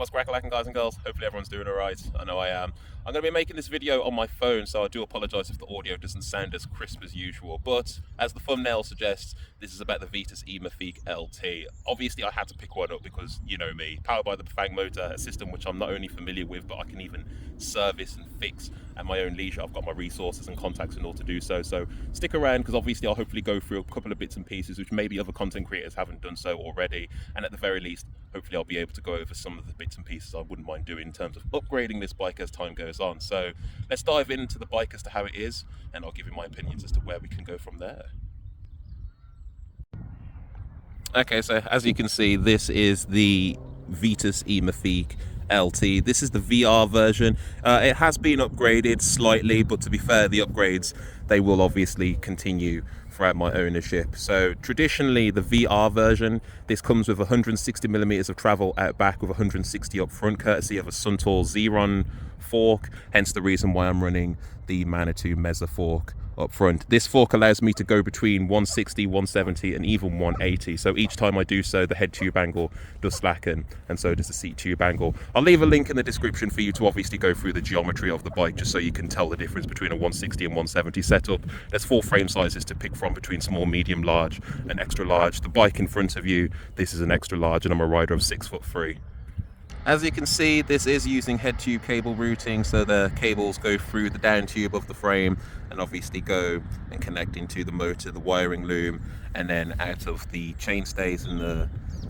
What's crackalacking, guys and girls? Hopefully everyone's doing alright. I know I am. I'm going to be making this video on my phone, so I do apologise if the audio doesn't sound as crisp as usual. But as the thumbnail suggests, this is about the Vitus E-Mythique LT. Obviously, I had to pick one up because, you know me, powered by the Bafang motor, a system which I'm not only familiar with, but I can even service and fix at my own leisure. I've got my resources and contacts in order to do so. So stick around, because obviously I'll hopefully go through a couple of bits and pieces which maybe other content creators haven't done so already. And at the very least, hopefully I'll be able to go over some of the bits and pieces I wouldn't mind doing in terms of upgrading this bike as time goes on. So let's dive into the bike as to how it is, and I'll give you my opinions as to where we can go from there. Okay, so as you can see, this is the Vitus E-Mythique LT. This is the VR version. It has been upgraded slightly, but to be fair, the upgrades, they will obviously continue throughout my ownership. So traditionally, the VR version, this comes with 160 millimeters of travel out back with 160 up front, courtesy of a Suntour Xeron fork, hence the reason why I'm running the Manitou Mesa fork up front. This fork allows me to go between 160, 170 and even 180, so each time I do so, the head tube angle does slacken, and so does the seat tube angle. I'll leave a link in the description for you to obviously go through the geometry of the bike, just so you can tell the difference between a 160 and 170 setup. There's 4 frame sizes to pick from between small, medium, large and extra large. The bike in front of you, this is an extra large, and I'm a rider of 6'3". As you can see, this is using head tube cable routing, so the cables go through the down tube of the frame and obviously go and connect into the motor, the wiring loom, and then out of the chainstays and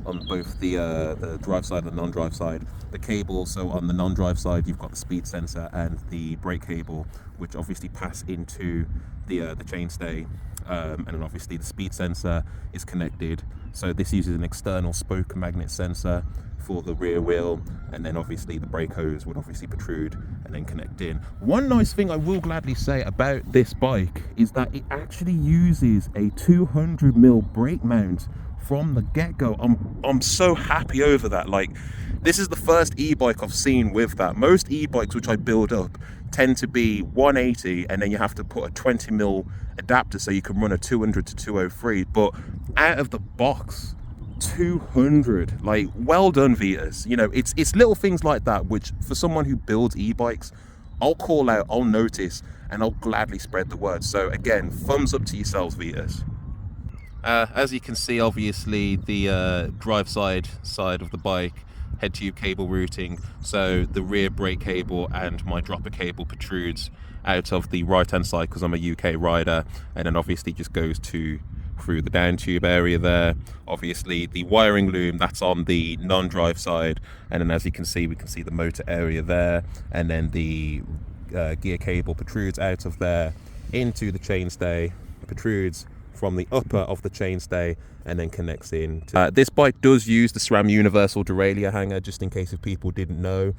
on both the drive side and the non-drive side. The cable, so on the non-drive side, you've got the speed sensor and the brake cable, which obviously pass into the chainstay, and then obviously the speed sensor is connected. So this uses an external spoke magnet sensor for the rear wheel, and then obviously the brake hose would obviously protrude and then connect in. One nice thing I will gladly say about this bike is that it actually uses a 200mm brake mount from the get-go. I'm so happy over that. Like, this is the first e-bike I've seen with that. Most e-bikes which I build up tend to be 180, and then you have to put a 20mm adapter so you can run a 200 to 203, but out of the box, 200. Like, well done, Vitus. You know, it's little things like that which, for someone who builds e-bikes, I'll call out, I'll notice, and I'll gladly spread the word. So again, thumbs up to yourselves, Vitus. As you can see, obviously the drive side of the bike, head tube cable routing, so the rear brake cable and my dropper cable protrudes out of the right hand side because I'm a UK rider, and then obviously just goes through the down tube area there. Obviously the wiring loom, that's on the non-drive side, and then as you can see, we can see the motor area there, and then the gear cable protrudes out of there into the chainstay, protrudes from the upper of the chainstay, and then connects in. This bike does use the SRAM universal derailleur hanger, just in case if people didn't know.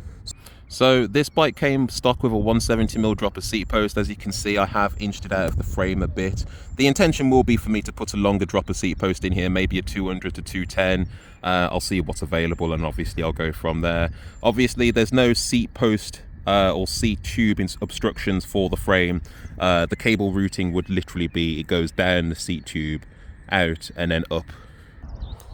So this bike came stock with a 170mm dropper seat post. As you can see, I have inched it out of the frame a bit. The intention will be for me to put a longer dropper seat post in here, maybe a 200 to 210. I'll see what's available, and obviously I'll go from there. Obviously there's no seat post or seat tube obstructions for the frame. The cable routing would literally be, it goes down the seat tube, out, and then up.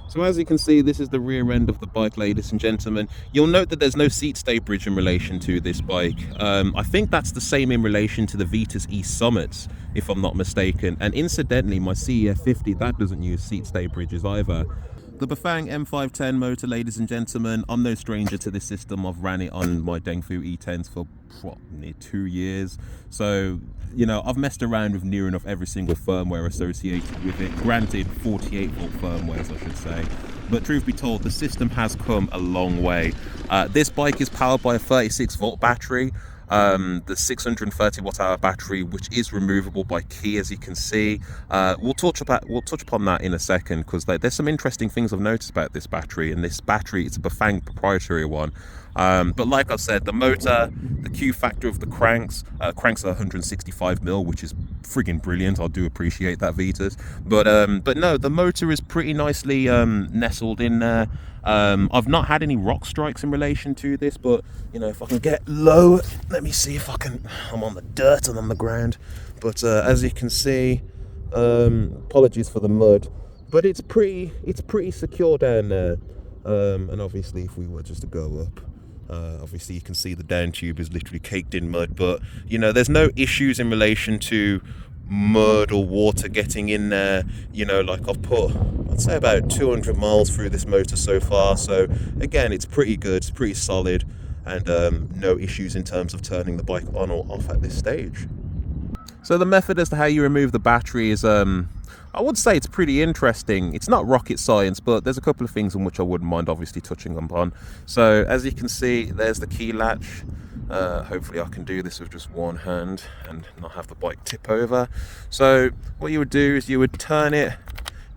So as you can see, this is the rear end of the bike, ladies and gentlemen. You'll note that there's no seat stay bridge in relation to this bike. I think that's the same in relation to the Vitus E-Summits, if I'm not mistaken. And incidentally, my CEF50, that doesn't use seat stay bridges either. The Bafang M510 motor, ladies and gentlemen, I'm no stranger to this system. I've ran it on my Dengfu E10s for near 2 years. So, you know, I've messed around with near enough every single firmware associated with it. Granted, 48-volt firmwares, I should say. But truth be told, the system has come a long way. This bike is powered by a 36-volt battery. The 630 watt-hour battery, which is removable by key, as you can see. We'll touch upon that in a second, because there's some interesting things I've noticed about this battery. And this battery, it's a Bafang proprietary one. But like I said, the motor, the Q factor of the cranks are 165mm, which is friggin' brilliant. I do appreciate that, Vitus. But no, the motor is pretty nicely nestled in there. I've not had any rock strikes in relation to this, but you know, if I can get low, let me see if I can. I'm on the dirt and on the ground, but as you can see, apologies for the mud, but it's pretty secure down there. And obviously if we were just to go up, obviously you can see the down tube is literally caked in mud, but you know, there's no issues in relation to mud or water getting in there. You know, like I've put, I'd say about 200 miles through this motor so far, so again, it's pretty good, it's pretty solid, and no issues in terms of turning the bike on or off at this stage. So the method as to how you remove the battery is, I would say it's pretty interesting. It's not rocket science, but there's a couple of things in which I wouldn't mind obviously touching upon. So as you can see, there's the key latch. Hopefully I can do this with just one hand and not have the bike tip over. So what you would do is you would turn it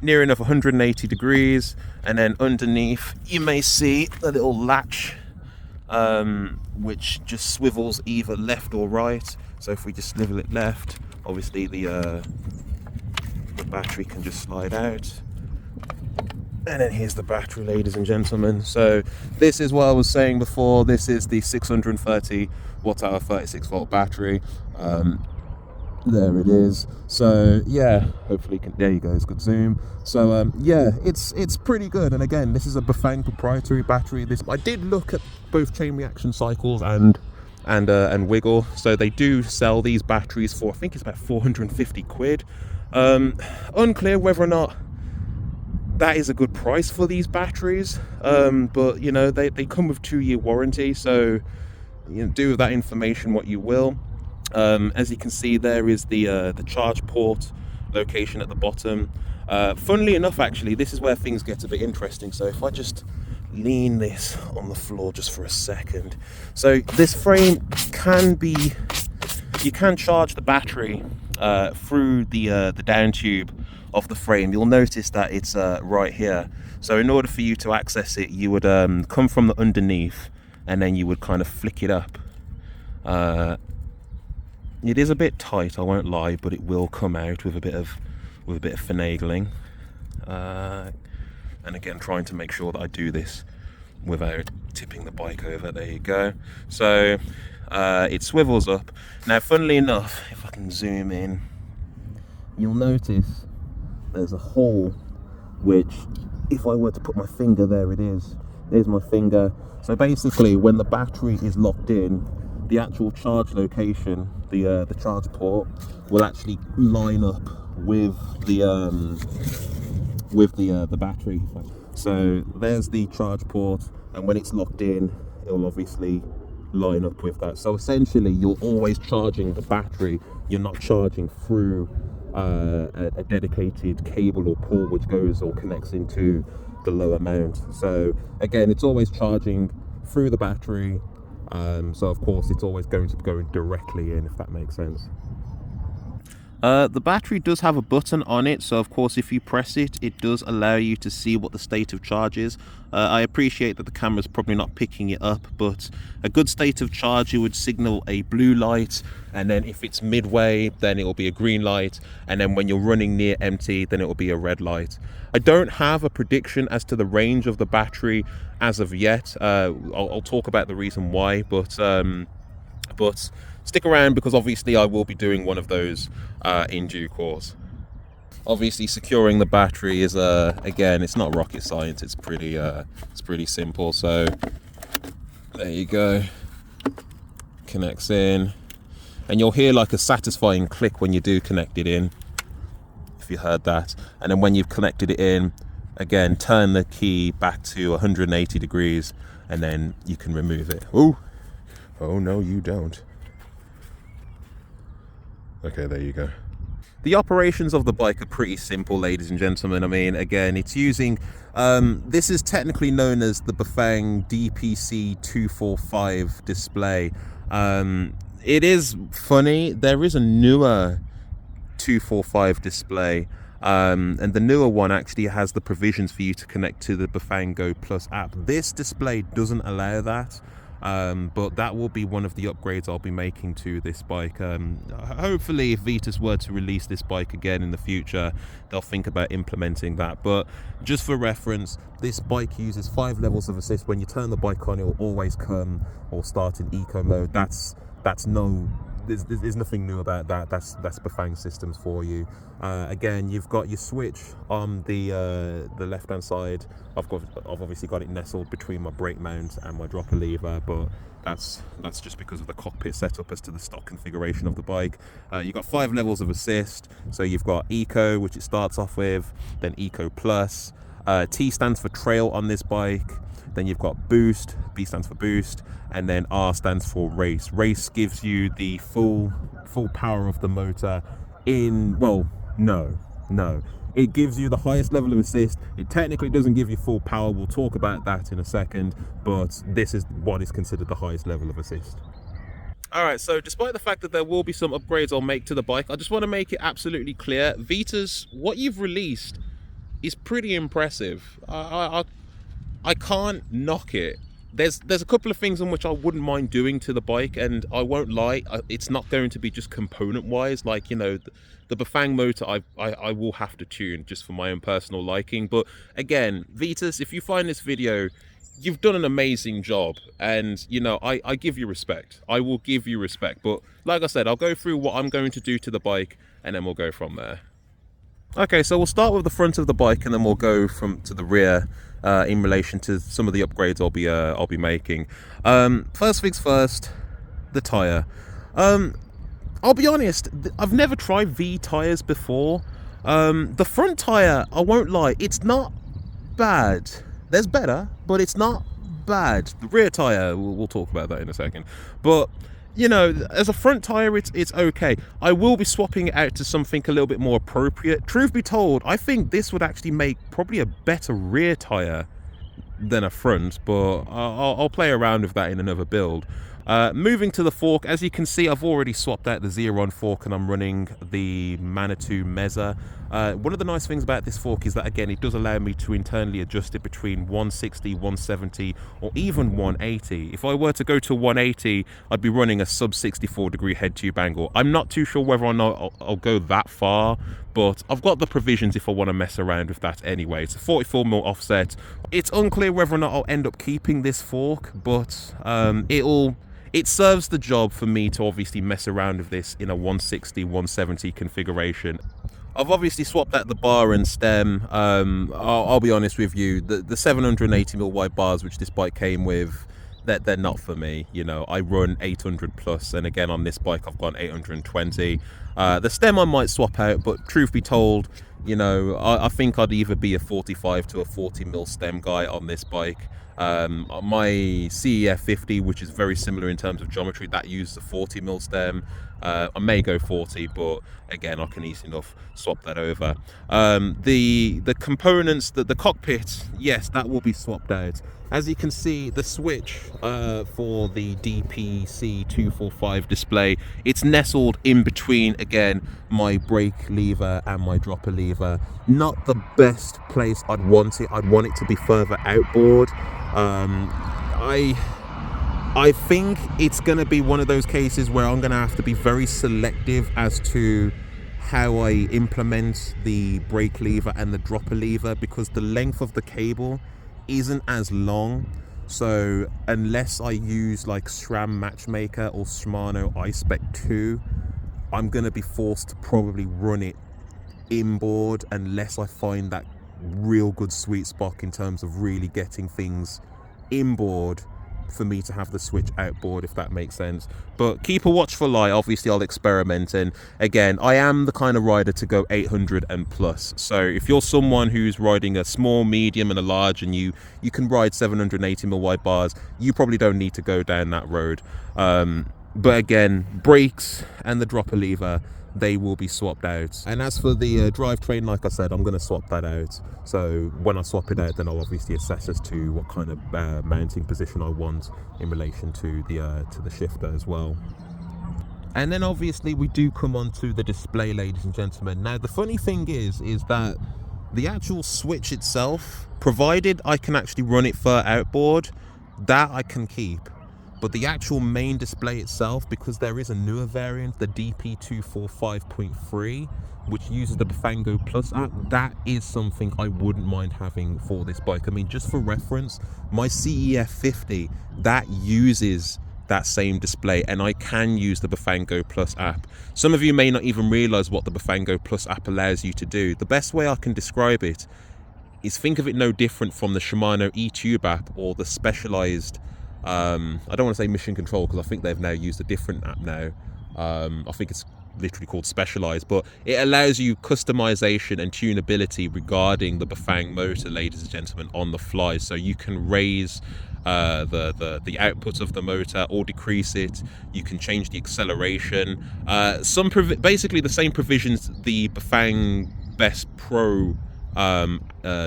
near enough 180 degrees, and then underneath you may see a little latch which just swivels either left or right. So if we just swivel it left, obviously the battery can just slide out. And then here's the battery, ladies and gentlemen. So this is what I was saying before. This is the 630 watt hour 36 volt battery. There it is. So yeah, hopefully there you go, it's good zoom. So yeah, it's pretty good. And again, this is a Bafang proprietary battery. This, I did look at both chain reaction cycles and Wiggle. So they do sell these batteries for, I think it's about 450 quid. Unclear whether or not that is a good price for these batteries, but you know, they come with 2-year warranty, so you know, do with that information what you will. As you can see, there is the charge port location at the bottom. Funnily enough, actually, this is where things get a bit interesting. So if I just lean this on the floor just for a second, so this frame can be, you can charge the battery through the down tube of the frame. You'll notice that it's right here. So in order for you to access it, you would come from the underneath, and then you would kind of flick it up. It is a bit tight, I won't lie, but it will come out with a bit of finagling. And again, trying to make sure that I do this without tipping the bike over. There you go. So it swivels up. Now, funnily enough, if I can zoom in, you'll notice there's a hole which, if I were to put my finger, there it is. There's my finger. So basically, when the battery is locked in, the actual charge location, the charge port, will actually line up with the battery. So there's the charge port, and when it's locked in, it'll obviously line up with that. So essentially, you're always charging the battery. You're not charging through a dedicated cable or port which goes or connects into the lower mount. So again, it's always charging through the battery. So of course it's always going to be going directly in, if that makes sense. The battery does have a button on it, so of course if you press it, it does allow you to see what the state of charge is. I appreciate that the camera's probably not picking it up, but a good state of charge, it would signal a blue light, and then if it's midway, then it will be a green light, and then when you're running near empty, then it will be a red light. I don't have a prediction as to the range of the battery as of yet. I'll talk about the reason why, but stick around, because obviously I will be doing one of those in due course. Obviously securing the battery is again, it's not rocket science. It's pretty simple. So there you go, connects in, and you'll hear like a satisfying click when you do connect it in, if you heard that. And then when you've connected it in, again, turn the key back to 180 degrees, and then you can remove it. Oh no, you don't. Okay, there you go. The operations of the bike are pretty simple, ladies and gentlemen. I mean, again, it's using, this is technically known as the Bafang DPC245 DIsplay. It is funny, there is a newer 245 display, and the newer one actually has the provisions for you to connect to the Bafang Go Plus app. This display doesn't allow that. But that will be one of the upgrades I'll be making to this bike. Hopefully, if Vitus were to release this bike again in the future, they'll think about implementing that. But just for reference, this bike uses 5 levels of assist. When you turn the bike on, it will always come or start in eco mode. there's nothing new about that. That's Bafang systems for you. Again, you've got your switch on the left hand side. I've obviously got it nestled between my brake mount and my dropper lever, but that's just because of the cockpit setup as to the stock configuration of the bike. You've got 5 levels of assist. So you've got Eco, which it starts off with, then Eco Plus. T stands for trail on this bike. Then you've got Boost, B stands for boost, and then R stands for race. Race gives you the full power of the motor in, well, no. It gives you the highest level of assist. It technically doesn't give you full power. We'll talk about that in a second, but this is what is considered the highest level of assist. All right, so despite the fact that there will be some upgrades I'll make to the bike, I just want to make it absolutely clear, Vitus, what you've released is pretty impressive. I can't knock it. There's a couple of things in which I wouldn't mind doing to the bike, and I won't lie, it's not going to be just component wise, like, you know, the Bafang motor I will have to tune just for my own personal liking. But again, Vitus, if you find this video, you've done an amazing job, and you know, I give you respect. I will give you respect. But like I said, I'll go through what I'm going to do to the bike, and then we'll go from there. Okay, so we'll start with the front of the bike, and then we'll go to the rear in relation to some of the upgrades I'll be making. First things first, the tire. I'll be honest, I've never tried V tires before. The front tire, I won't lie, it's not bad. There's better, but it's not bad. The rear tire, we'll talk about that in a second. But you know, as a front tire, it's okay. I will be swapping it out to something a little bit more appropriate. Truth be told, I think this would actually make probably a better rear tire than a front, but I'll play around with that in another build. Moving to the fork, as you can see, I've already swapped out the Xeron fork and I'm running the Manitou Mezza. One of the nice things about this fork is that, again, it does allow me to internally adjust it between 160, 170, or even 180. If I were to go to 180, I'd be running a sub 64-degree head tube angle. I'm not too sure whether or not I'll go that far, but I've got the provisions if I want to mess around with that anyway. It's a 44mm offset. It's unclear whether or not I'll end up keeping this fork, but it serves the job for me to obviously mess around with this in a 160, 170 configuration. I've obviously swapped out the bar and stem. I'll be honest with you, the 780mm wide bars which this bike came with, they're not for me. You know, I run 800 plus, and again on this bike I've gone 820. The stem I might swap out, but truth be told, you know, I think I'd either be a 45 to a 40mm stem guy on this bike. My CEF 50, which is very similar in terms of geometry, that uses a 40mm stem. I may go 40, but again, I can easily enough swap that over. The components, the cockpit, yes, that will be swapped out. As you can see, the switch for the DPC245 display, it's nestled in between, again, my brake lever and my dropper lever. Not the best place I'd want it. I'd want it to be further outboard. I think it's going to be one of those cases where I'm going to have to be very selective as to how I implement the brake lever and the dropper lever, because the length of the cable isn't as long. So unless I use like SRAM Matchmaker or Shimano iSpec 2, I'm going to be forced to probably run it inboard unless I find that real good sweet spot in terms of really getting things inboard for me to have the switch outboard, if that makes sense. But keep a watchful eye. Obviously I'll experiment, and again, I am the kind of rider to go 800 and plus. So if you're someone who's riding a small, medium and a large, and you can ride 780mm wide bars, you probably don't need to go down that road. But again, brakes and the dropper lever, they will be swapped out. And as for the drivetrain, like I said, I'm going to swap that out. So when I swap it out, then I'll obviously assess as to what kind of mounting position I want in relation to the shifter as well. And then obviously we do come on to the display, ladies and gentlemen. Now the funny thing is that the actual switch itself, provided I can actually run it fur outboard, that I can keep. But the actual main display itself, because there is a newer variant, the DP245.3, which uses the Bafang Plus app, that is something I wouldn't mind having for this bike. I mean, just for reference, my CEF 50, that uses that same display, and I can use the Bafang Go Plus app. Some of you may not even realize what the Bafang Go Plus app allows you to do. The best way I can describe it is, think of it no different from the Shimano Headtube app or the specialized, I don't want to say Mission Control because I think they've now used a different app now. I think it's literally called Specialized, but it allows you customization and tunability regarding the Bafang motor, ladies and gentlemen, on the fly. So you can raise the output of the motor or decrease it. You can change the acceleration. Basically the same provisions the Bafang BESST Pro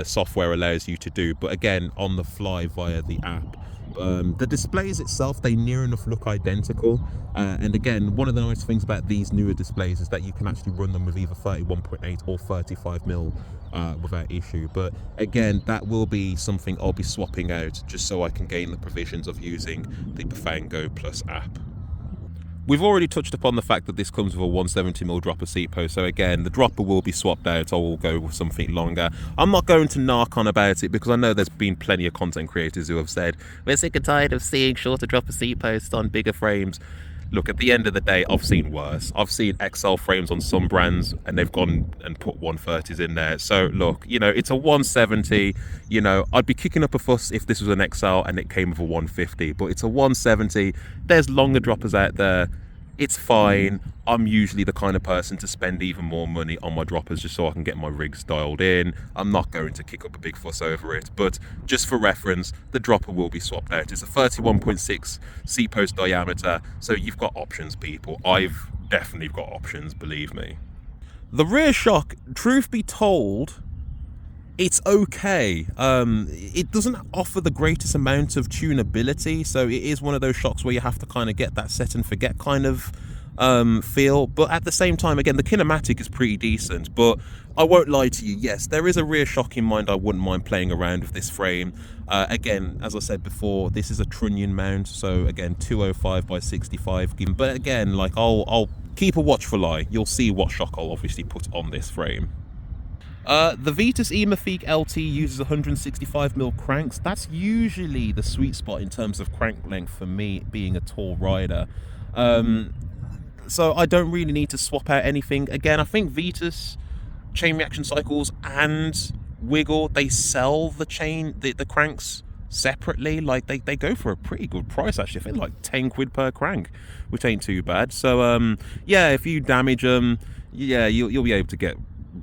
software allows you to do, but again on the fly via the app. The displays itself, they near enough look identical, and again, one of the nice things about these newer displays is that you can actually run them with either 31.8 or 35mm without issue. But again, that will be something I'll be swapping out just so I can gain the provisions of using the Bafang Go Plus app. We've already touched upon the fact that this comes with a 170mm dropper seat post, so again, the dropper will be swapped out. I will go with something longer. I'm not going to narc on about it because I know there's been plenty of content creators who have said, we're sick and tired of seeing shorter dropper seat posts on bigger frames. Look, at the end of the day, I've seen worse. I've seen XL frames on some brands and they've gone and put 130s in there. So look, you know, it's a 170, you know, I'd be kicking up a fuss if this was an XL and it came with a 150, but it's a 170. There's longer droppers out there. It's fine. I'm usually the kind of person to spend even more money on my droppers just so I can get my rigs dialed in. I'm not going to kick up a big fuss over it, but just for reference, the dropper will be swapped out. It's a 31.6 seat post diameter, so you've got options, people. I've definitely got options, believe me. The rear shock, truth be told, it's okay. It doesn't offer the greatest amount of tunability, so it is one of those shocks where you have to kind of get that set and forget kind of feel. But at the same time, again, the kinematic is pretty decent. But I won't lie to you, yes, there is a rear shock in mind. I wouldn't mind playing around with this frame. Again, as I said before, this is a trunnion mount, so again 205 by 65. But again, like I'll keep a watchful eye. You'll see what shock I'll obviously put on this frame. The Vitus E-Mythique LT uses 165mm cranks. That's usually the sweet spot in terms of crank length for me, being a tall rider. So I don't really need to swap out anything. Again, I think Vitus chain reaction cycles and Wiggle, they sell the cranks separately. Like they go for a pretty good price actually. I think like 10 quid per crank, which ain't too bad. So yeah, if you damage them, yeah, you'll be able to get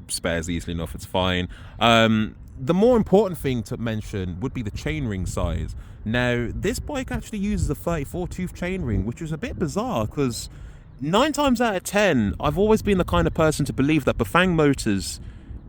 spares easily enough. It's fine. The more important thing to mention would be the chainring size. Now, this bike actually uses a 34 tooth chainring, which is a bit bizarre because 9 times out of 10, I've always been the kind of person to believe that Bafang motors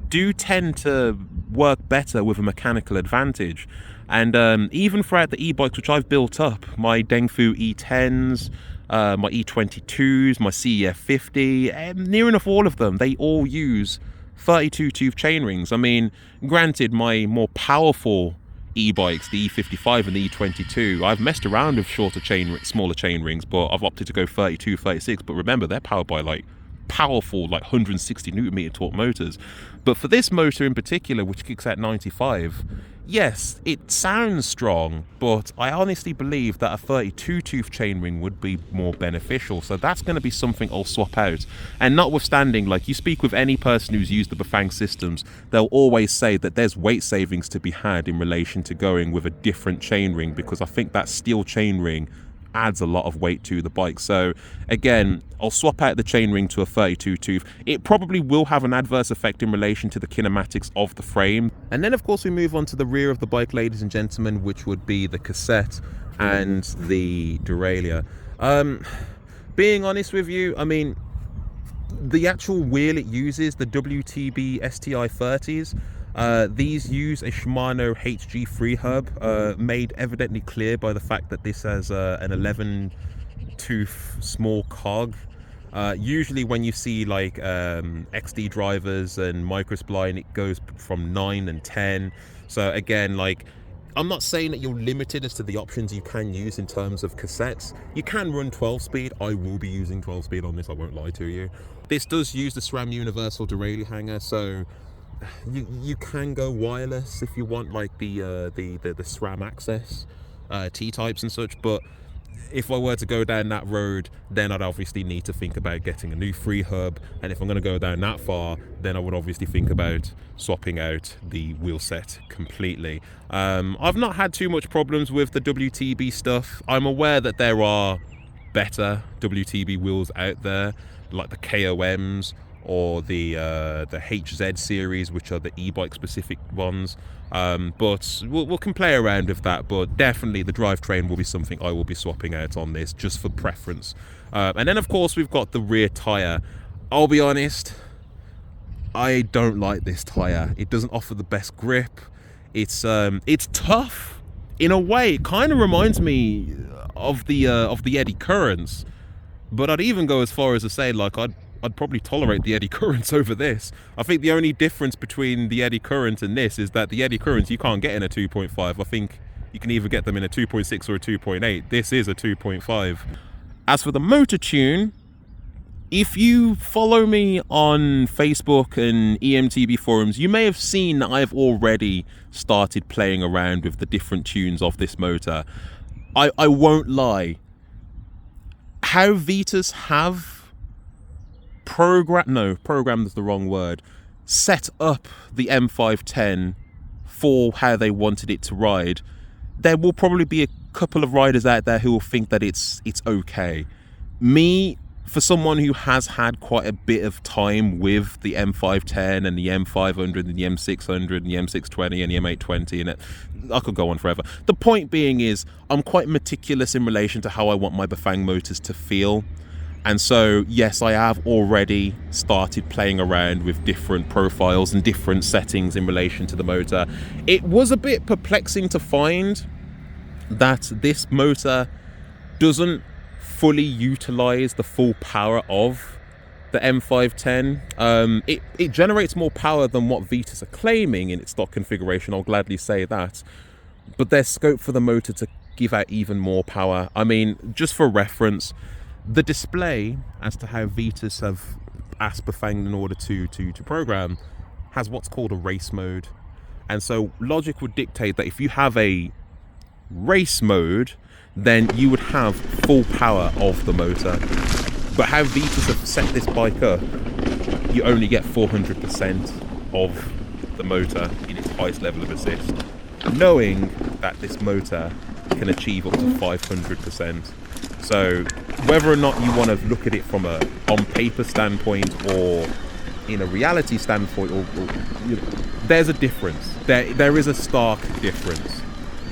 do tend to work better with a mechanical advantage. And even throughout the e-bikes which I've built up, my Dengfu E10s, my E22s, my CEF50, near enough all of them, they all use 32 tooth chainrings. I mean, granted, my more powerful e-bikes, the E55 and the E22, I've messed around with smaller chain rings, but I've opted to go 32, 36. But remember, they're powered by like powerful, like 160 newton meter torque motors. But for this motor in particular, which kicks out 95, yes, it sounds strong, but I honestly believe that a 32 tooth chainring would be more beneficial. So that's going to be something I'll swap out. And notwithstanding, like, you speak with any person who's used the Bafang systems, they'll always say that there's weight savings to be had in relation to going with a different chainring, because I think that steel chainring adds a lot of weight to the bike. So again, I'll swap out the chainring to a 32 tooth. It probably will have an adverse effect in relation to the kinematics of the frame. And then of course we move on to the rear of the bike, ladies and gentlemen, which would be the cassette and the derailleur. Being honest with you, I mean, the actual wheel it uses, the WTB STI 30s, these use a Shimano HG3 hub, made evidently clear by the fact that this has an 11 tooth small cog. Usually when you see like XD drivers and microspline, it goes from 9 and 10. So again, like, I'm not saying that you're limited as to the options you can use in terms of cassettes. You can run 12 speed. I will be using 12 speed on this, I won't lie to you. This does use the SRAM universal derailleur hanger, so you can go wireless if you want, like the SRAM access T-types and such. But if I were to go down that road, then I'd obviously need to think about getting a new free hub, and if I'm going to go down that far, then I would obviously think about swapping out the wheel set completely. I've not had too much problems with the WTB stuff. I'm aware that there are better WTB wheels out there, like the KOMs or the HZ series, which are the e-bike specific ones. But we can play around with that, but definitely the drivetrain will be something I will be swapping out on this, just for preference. And then of course we've got the rear tire. I'll be honest, I don't like this tire. It doesn't offer the best grip. It's tough in a way. It kind of reminds me of the eddy currents, but I'd even go as far as to say, like, I'd probably tolerate the eddy currents over this. I think the only difference between the eddy current and this is that the eddy currents you can't get in a 2.5. I think you can either get them in a 2.6 or a 2.8. This is a 2.5. As for the motor tune, if you follow me on Facebook and EMTB forums, you may have seen that I've already started playing around with the different tunes of this motor. I won't lie. How Vitus have programmed is the wrong word, set up the M510 for how they wanted it to ride, there will probably be a couple of riders out there who will think that it's okay. Me, for someone who has had quite a bit of time with the M510 and the M500 and the M600 and the M620 and the M820, and I could go on forever. The point being is, I'm quite meticulous in relation to how I want my Bafang motors to feel. And so, yes, I have already started playing around with different profiles and different settings in relation to the motor. It was a bit perplexing to find that this motor doesn't fully utilize the full power of the M510. It generates more power than what Vitus are claiming in its stock configuration, I'll gladly say that. But there's scope for the motor to give out even more power. I mean, just for reference, the display as to how Vitus have asked Bafang in order to program has what's called a race mode. And so logic would dictate that if you have a race mode, then you would have full power of the motor. But how Vitus have set this bike up, you only get 400% of the motor in its highest level of assist, knowing that this motor can achieve up to 500%. So whether or not you want to look at it from a on paper standpoint or in a reality standpoint, or you know, there's a difference. There is a stark difference.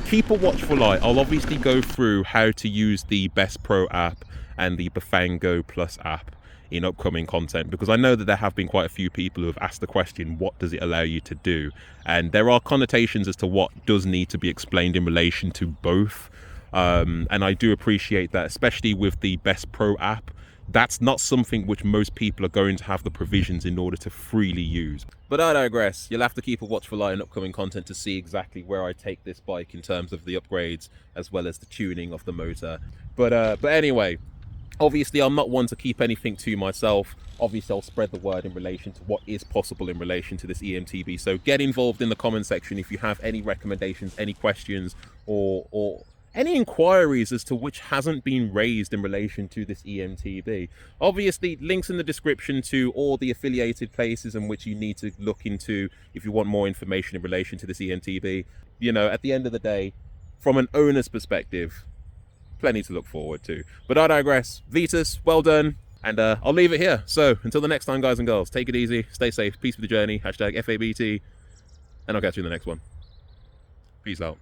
Keep a watchful eye. I'll obviously go through how to use the BESST Pro app and the Bafang Go Plus app in upcoming content, because I know that there have been quite a few people who have asked the question, what does it allow you to do? And there are connotations as to what does need to be explained in relation to both. And I do appreciate that, especially with the BESST Pro app. That's not something which most people are going to have the provisions in order to freely use. But I digress. You'll have to keep a watchful eye on upcoming content to see exactly where I take this bike in terms of the upgrades as well as the tuning of the motor. But anyway, obviously I'm not one to keep anything to myself. Obviously I'll spread the word in relation to what is possible in relation to this EMTB. So get involved in the comment section if you have any recommendations, any questions, or any inquiries as to which hasn't been raised in relation to this EMTB. Obviously, links in the description to all the affiliated places in which you need to look into if you want more information in relation to this EMTB. You know, at the end of the day, from an owner's perspective, plenty to look forward to. But I digress. Vitus, well done. And I'll leave it here. So until the next time, guys and girls, take it easy, stay safe, peace with the journey, #FABT, and I'll catch you in the next one. Peace out.